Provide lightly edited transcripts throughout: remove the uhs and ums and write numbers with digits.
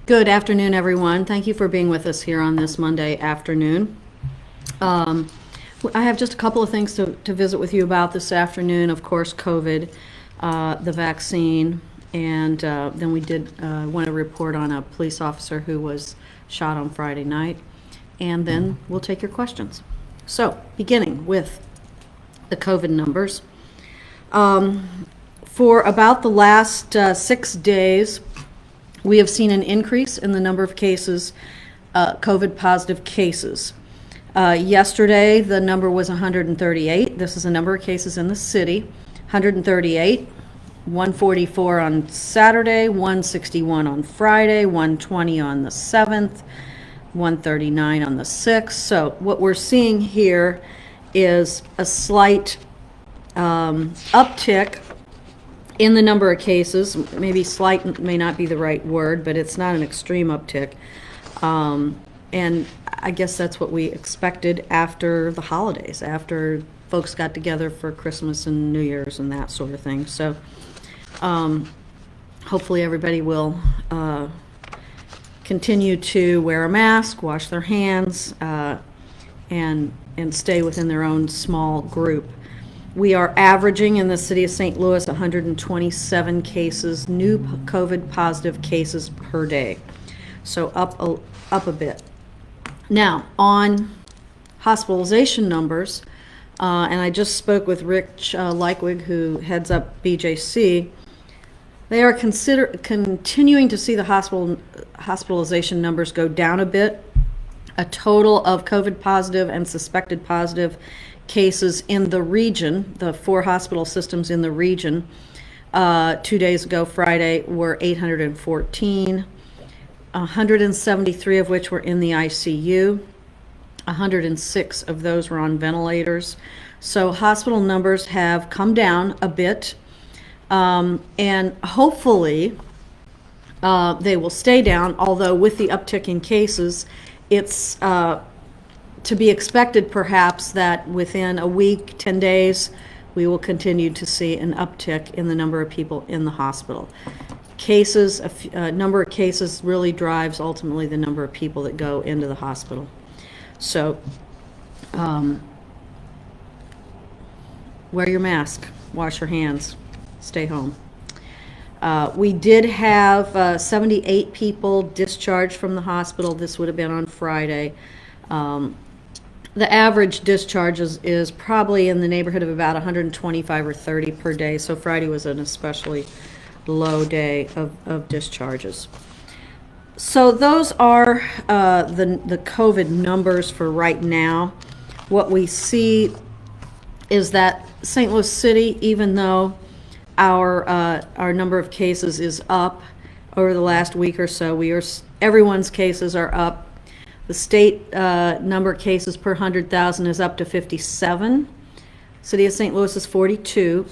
Good afternoon, everyone. Thank you for being with us here on this Monday afternoon. I have just a couple of things to visit with you about this afternoon. Of course, COVID, the vaccine, and then we did want to report on a police officer who was shot on Friday night. And then we'll take your questions. So, beginning with the COVID numbers. For about the last 6 days, we have seen an increase in the number of cases, COVID positive cases. Yesterday, the number was 138. This is the number of cases in the city. 138, 144 on Saturday, 161 on Friday, 120 on the 7th, 139 on the 6th. So what we're seeing here is a slight uptick in the number of cases. Maybe slight may not be the right word, but it's not an extreme uptick. And I guess that's what we expected after the holidays, after folks got together for Christmas and New Year's and that sort of thing. So hopefully everybody will continue to wear a mask, wash their hands, and stay within their own small group. We are averaging in the city of St. Louis 127 cases, new COVID positive cases per day. So up a bit. Now, on hospitalization numbers, and I just spoke with Rich Leikwig, who heads up BJC. They are continuing to see the hospitalization numbers go down a bit. A total of COVID positive and suspected positive cases in the region, the 4 hospital systems in the region, 2 days ago, Friday, were 814, 173 of which were in the ICU. 106 of those were on ventilators. So hospital numbers have come down a bit, and hopefully they will stay down, although with the uptick in cases, it's to be expected perhaps that within a week, 10 days, we will continue to see an uptick in the number of people in the hospital. Cases, number of cases really drives ultimately the number of people that go into the hospital. So wear your mask, wash your hands, stay home. We did have 78 people discharged from the hospital. This would have been on Friday. The average discharges is probably in the neighborhood of about 125 or 30 per day. So Friday was an especially low day of discharges. So those are the COVID numbers for right now. What we see is that St. Louis City, even though our number of cases is up over the last week or so, everyone's cases are up. The state number of cases per 100,000 is up to 57. City of St. Louis is 42.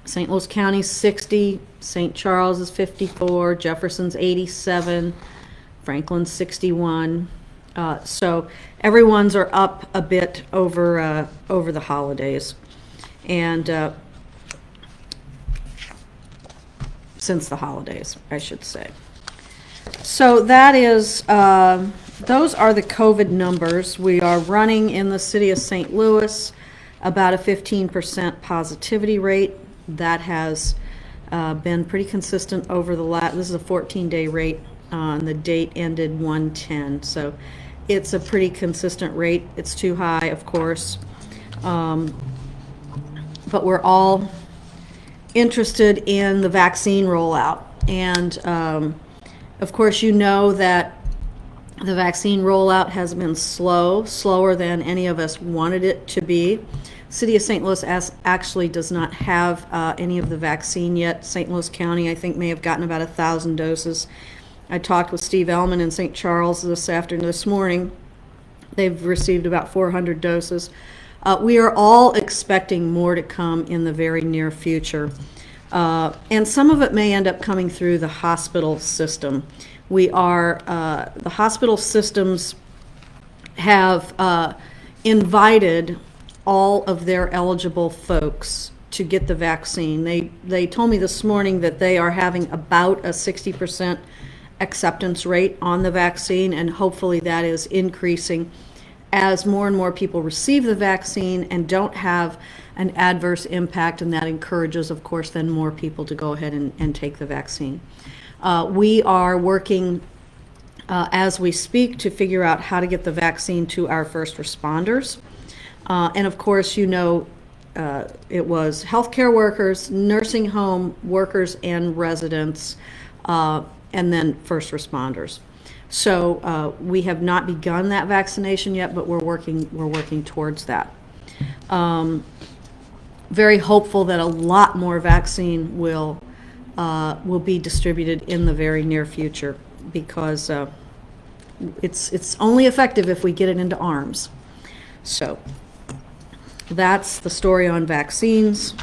St. Louis County is 60. St. Charles is 54. Jefferson's 87. Franklin's 61. So everyone's are up a bit over the holidays, and since the holidays, I should say. So that is. Those are the COVID numbers. We are running in the city of St. Louis about a 15% positivity rate. That has been pretty consistent over the this is a 14-day rate. The date ended 1/10, so it's a pretty consistent rate. It's too high, of course, but we're all interested in the vaccine rollout. And of course, you know that the vaccine rollout has been slower than any of us wanted it to be. City of St. Louis actually does not have any of the vaccine yet. St. Louis County, I think, may have gotten about 1,000 doses. I talked with Steve Ellman in St. Charles this morning. They've received about 400 doses. We are all expecting more to come in the very near future. And some of it may end up coming through the hospital system. The hospital systems have invited all of their eligible folks to get the vaccine. They told me this morning that they are having about a 60% acceptance rate on the vaccine, and hopefully that is increasing as more and more people receive the vaccine and don't have an adverse impact, and that encourages, of course, then more people to go ahead and take the vaccine. We are working as we speak to figure out how to get the vaccine to our first responders. And of course, you know, it was healthcare workers, nursing home workers and residents, and then first responders. So we have not begun that vaccination yet, but we're working towards that. Very hopeful that a lot more vaccine will be distributed in the very near future, because it's only effective if we get it into arms. So that's the story on vaccines.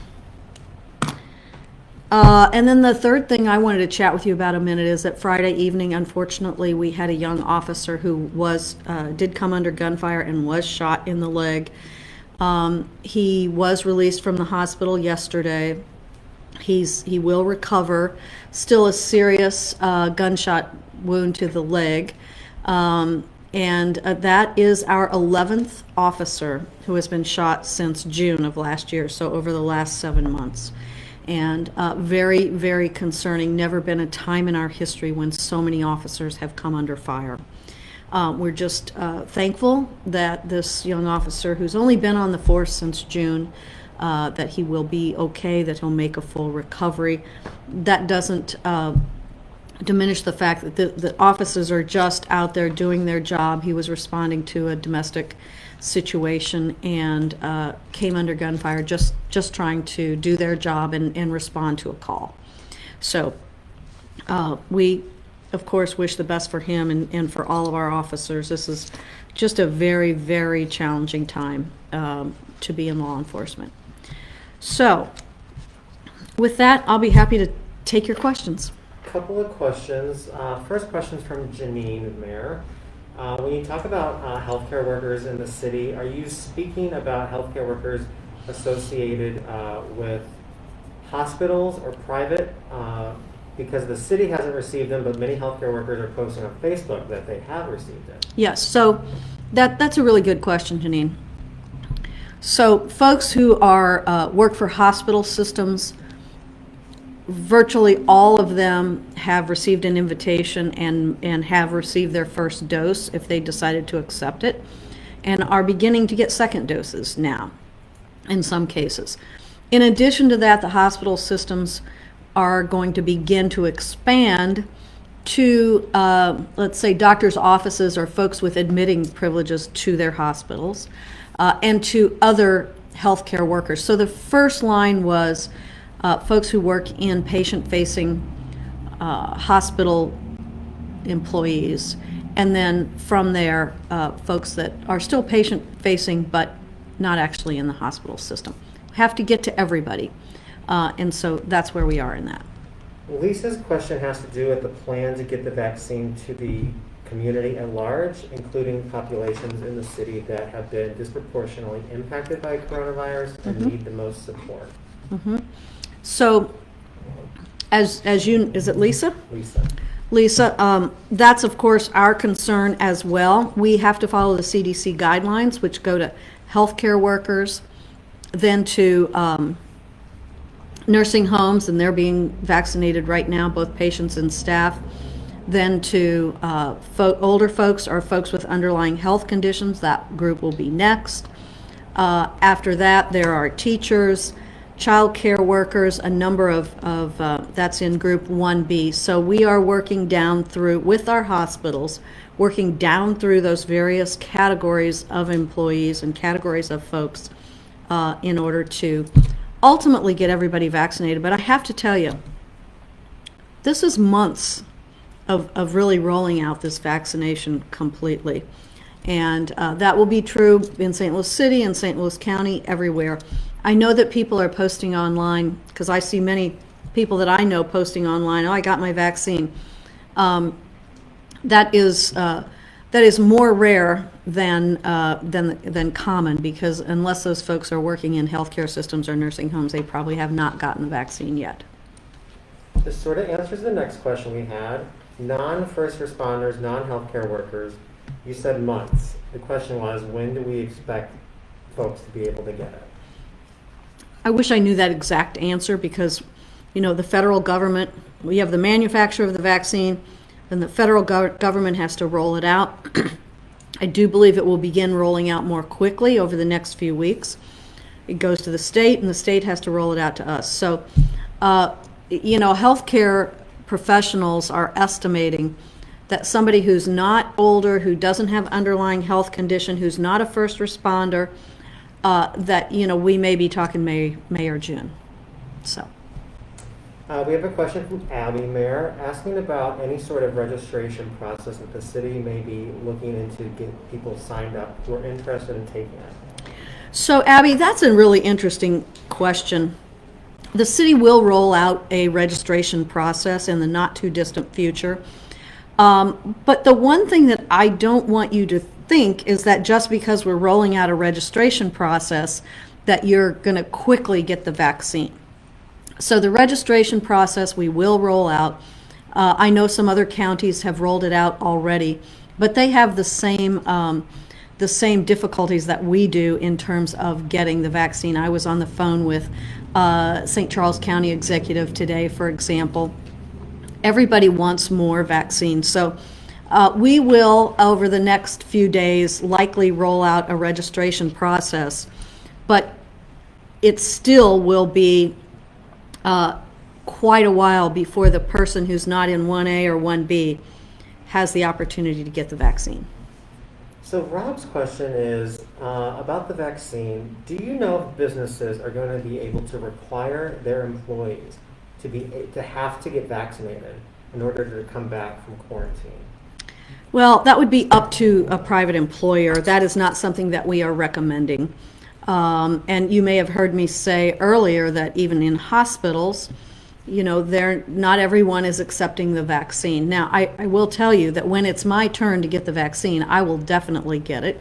And then the third thing I wanted to chat with you about a minute is that Friday evening, unfortunately, we had a young officer who did come under gunfire and was shot in the leg. He was released from the hospital yesterday. He will recover. Still a serious gunshot wound to the leg. And that is our 11th officer who has been shot since June of last year, so over the last 7 months. And very, very concerning. Never been a time in our history when so many officers have come under fire. We're just thankful that this young officer, who's only been on the force since June, that he will be okay, that he'll make a full recovery. That doesn't diminish the fact that the officers are just out there doing their job. He was responding to a domestic situation and came under gunfire, just trying to do their job and respond to a call. So we, of course, wish the best for him and for all of our officers. This is just a very, very challenging time to be in law enforcement. So with that, I'll be happy to take your questions. Couple of questions. First question is from Janine, Mayor. When you talk about healthcare workers in the city, are you speaking about healthcare workers associated with hospitals or private? Because the city hasn't received them, but many healthcare workers are posting on Facebook that they have received it. Yes, so that's a really good question, Janine. So folks who are work for hospital systems, virtually all of them have received an invitation and have received their first dose if they decided to accept it, and are beginning to get second doses now in some cases. In addition to that, the hospital systems are going to begin to expand to, let's say, doctors' offices or folks with admitting privileges to their hospitals, and to other healthcare workers. So the first line was folks who work in patient-facing hospital employees, and then from there, folks that are still patient-facing but not actually in the hospital system. Have to get to everybody, and so that's where we are in that. Lisa's question has to do with the plan to get the vaccine to the community at large, including populations in the city that have been disproportionately impacted by coronavirus and need the most support. So, as you, is it Lisa? Lisa, that's of course our concern as well. We have to follow the CDC guidelines, which go to healthcare workers, then to nursing homes, and they're being vaccinated right now, both patients and staff, then to older folks or folks with underlying health conditions. That group will be next. After that, there are teachers, child care workers, a number of that's in group 1B. So we are working down through, with our hospitals, working down through those various categories of employees and categories of folks in order to ultimately get everybody vaccinated. But I have to tell you, this is months of really rolling out this vaccination completely. And that will be true in St. Louis City and St. Louis County, everywhere. I know that people are posting online, because I see many people that I know posting online, oh, I got my vaccine. That is more rare than common, because unless those folks are working in healthcare systems or nursing homes, they probably have not gotten the vaccine yet. This sort of answers the next question we had. non-first responders, non-healthcare workers, you said months. The question was, when do we expect folks to be able to get it? I wish I knew that exact answer because, you know, the federal government, we have the manufacturer of the vaccine, and the federal government has to roll it out. I do believe it will begin rolling out more quickly over the next few weeks. It goes to the state, and the state has to roll it out to us. So, you know, healthcare professionals are estimating that somebody who's not older, who doesn't have underlying health condition, who's not a first responder, that, you know, we may be talking May or June. So. We have a question from Abby, Mayor, asking about any sort of registration process that the city may be looking into to get people signed up who are interested in taking it. So, Abby, that's a really interesting question. The city will roll out a registration process in the not too distant future. But the one thing that I don't want you to think is that just because we're rolling out a registration process that you're going to quickly get the vaccine. So the registration process we will roll out. I know some other counties have rolled it out already, but they have the same difficulties that we do in terms of getting the vaccine. I was on the phone with St. Charles County executive today, for example. Everybody wants more vaccines. So we will, over the next few days, likely roll out a registration process, but it still will be quite a while before the person who's not in 1A or 1B has the opportunity to get the vaccine. So Rob's question is about the vaccine. Do you know if businesses are going to be able to require their employees to have to get vaccinated in order to come back from quarantine? Well, that would be up to a private employer. That is not something that we are recommending. And you may have heard me say earlier that even in hospitals, you know, not everyone is accepting the vaccine. Now, I will tell you that when it's my turn to get the vaccine, I will definitely get it.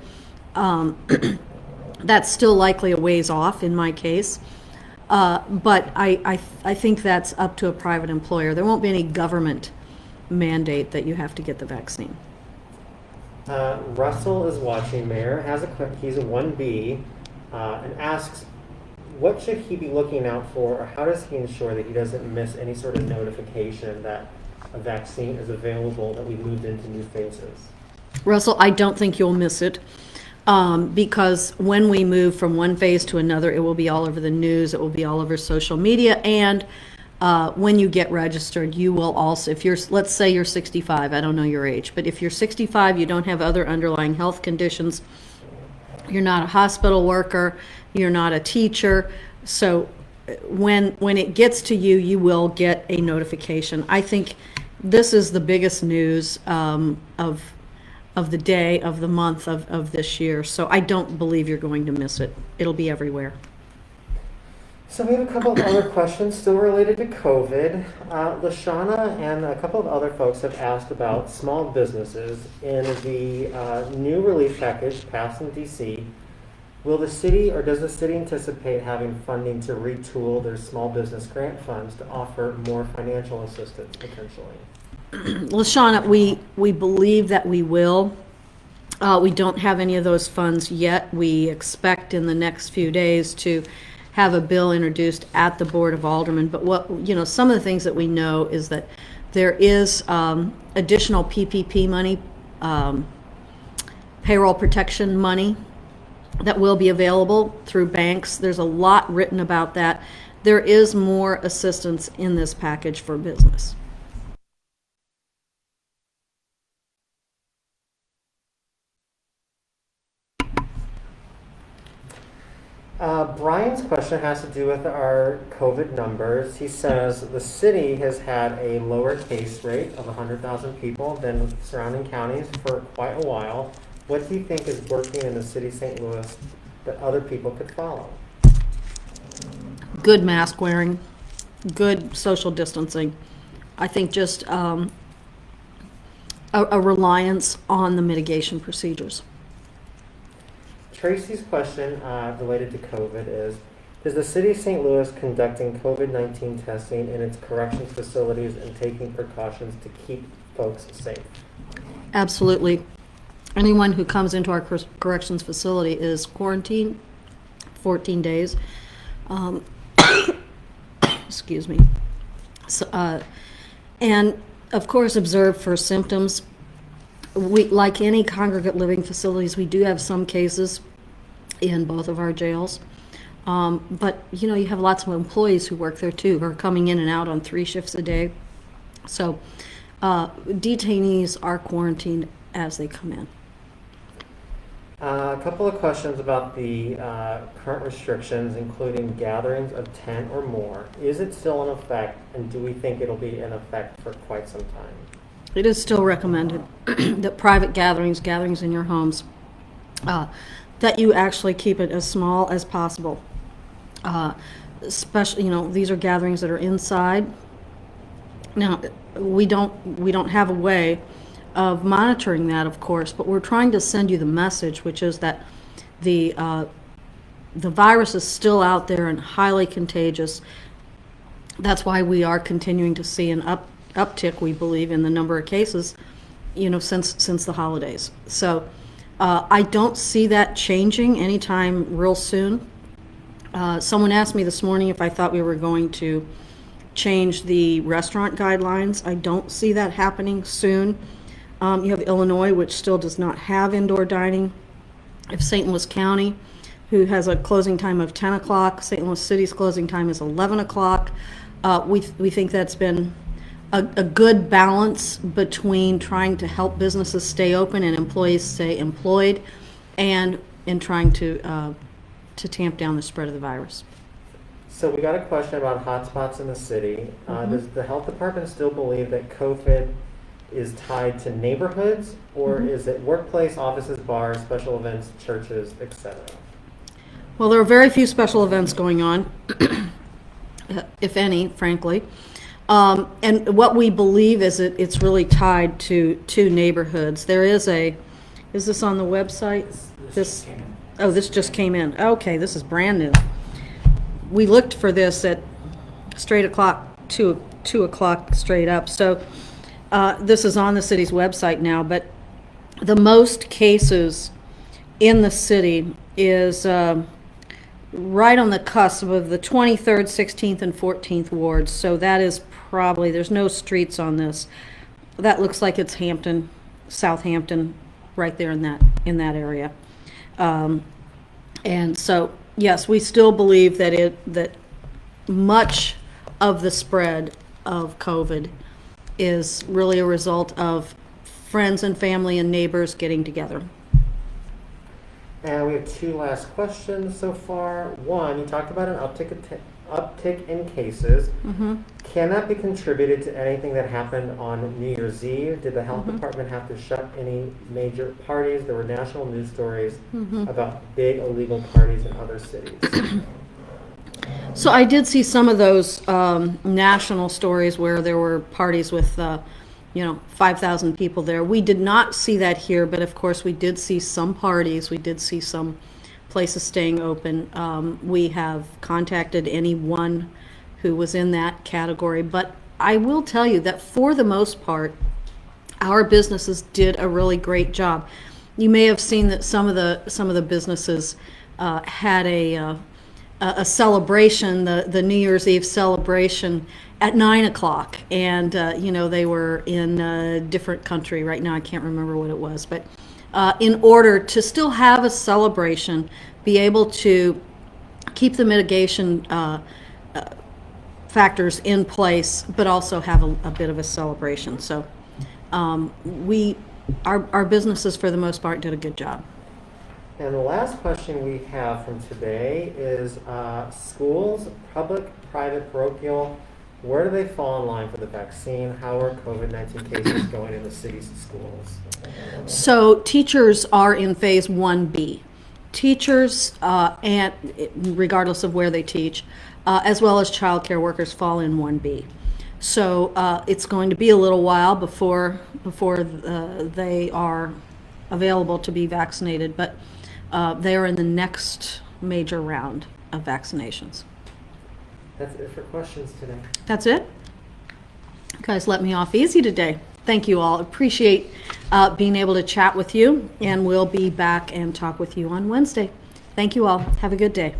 That's still likely a ways off in my case. But I think that's up to a private employer. There won't be any government mandate that you have to get the vaccine. Russell is watching, Mayor. He's a 1B. And asks, what should he be looking out for, or how does he ensure that he doesn't miss any sort of notification that a vaccine is available, that we moved into new phases? Russell, I don't think you'll miss it because when we move from one phase to another, it will be all over the news, it will be all over social media, and when you get registered, you will also, let's say you're 65, I don't know your age, but if you're 65, you don't have other underlying health conditions, you're not a hospital worker, you're not a teacher, so when it gets to you, you will get a notification. I think this is the biggest news of the day, of the month, of this year, so I don't believe you're going to miss it. It'll be everywhere. So we have a couple of other questions still related to COVID. Lashana and a couple of other folks have asked about small businesses. In the new relief package passed in DC, will the city, or does the city anticipate having funding to retool their small business grant funds to offer more financial assistance potentially? Lashana, we believe that we will. We don't have any of those funds yet. We expect in the next few days to have a bill introduced at the Board of Aldermen. But some of the things that we know is that there is additional PPP money, payroll protection money that will be available through banks. There's a lot written about that. There is more assistance in this package for business. Brian's question has to do with our COVID numbers. He says the city has had a lower case rate of 100,000 people than surrounding counties for quite a while. What do you think is working in the city of St. Louis that other people could follow? Good mask wearing, good social distancing. I think just a reliance on the mitigation procedures. Tracy's question related to COVID is the city of St. Louis conducting COVID-19 testing in its corrections facilities and taking precautions to keep folks safe? Absolutely. Anyone who comes into our corrections facility is quarantined 14 days. Um, excuse me. So, and of course, observe for symptoms. We, like any congregate living facilities, we do have some cases in both of our jails. But you know, you have lots of employees who work there too, who are coming in and out on 3 shifts a day. So detainees are quarantined as they come in. A couple of questions about the current restrictions, including gatherings of 10 or more. Is it still in effect, and do we think it'll be in effect for quite some time? It is still recommended that private gatherings in your homes, that you actually keep it as small as possible. Especially, you know, these are gatherings that are inside. Now, we don't have a way of monitoring that, of course, but we're trying to send you the message, which is that the virus is still out there and highly contagious. That's why we are continuing to see an uptick, we believe, in the number of cases, you know, since the holidays. So I don't see that changing anytime real soon. Someone asked me this morning if I thought we were going to change the restaurant guidelines. I don't see that happening soon. You have Illinois, which still does not have indoor dining. If St. Louis County, who has a closing time of 10 o'clock, St. Louis City's closing time is 11 o'clock. We think that's been a good balance between trying to help businesses stay open and employees stay employed, and in trying to tamp down the spread of the virus. So we got a question about hotspots in the city. Does the health department still believe that COVID is tied to neighborhoods, or is it workplace, offices, bars, special events, churches, etc.? Well, there are very few special events going on, if any, frankly. And what we believe is it's really tied to neighborhoods. There is is this on the website? This just came in. Okay, this is brand new. We looked for this at straight o'clock, 2 o'clock straight up. So this is on the city's website now, but the most cases in the city is right on the cusp of the 23rd, 16th, and 14th wards. So that is probably, there's no streets on this. That looks like it's Hampton, Southampton, right there in that area. And so, yes, we still believe that much of the spread of COVID is really a result of friends and family and neighbors getting together. And we have 2 last questions so far. One, you talked about an uptick in cases. Can that be contributed to anything that happened on New Year's Eve? Did the health department have to shut any major parties? There were national news stories about big illegal parties in other cities. So I did see some of those national stories where there were parties with 5,000 people there. We did not see that here, but of course we did see some parties. We did see some places staying open. We have contacted anyone who was in that category, but I will tell you that for the most part, our businesses did a really great job. You may have seen that some of the businesses had a celebration, the New Year's Eve celebration at 9 o'clock, and they were in a different country right now. I can't remember what it was, but in order to still have a celebration, be able to keep the mitigation factors in place, but also have a bit of a celebration. So our businesses, for the most part, did a good job. And the last question we have from today is schools, public, private, parochial, where do they fall in line for the vaccine? How are COVID-19 cases going in the city's schools? So teachers are in phase 1B. Teachers, and regardless of where they teach, as well as child care workers, fall in 1B. So it's going to be a little while before they are available to be vaccinated, but they are in the next major round of vaccinations. That's it for questions today. That's it? You guys let me off easy today. Thank you all. Appreciate being able to chat with you, and we'll be back and talk with you on Wednesday. Thank you all. Have a good day.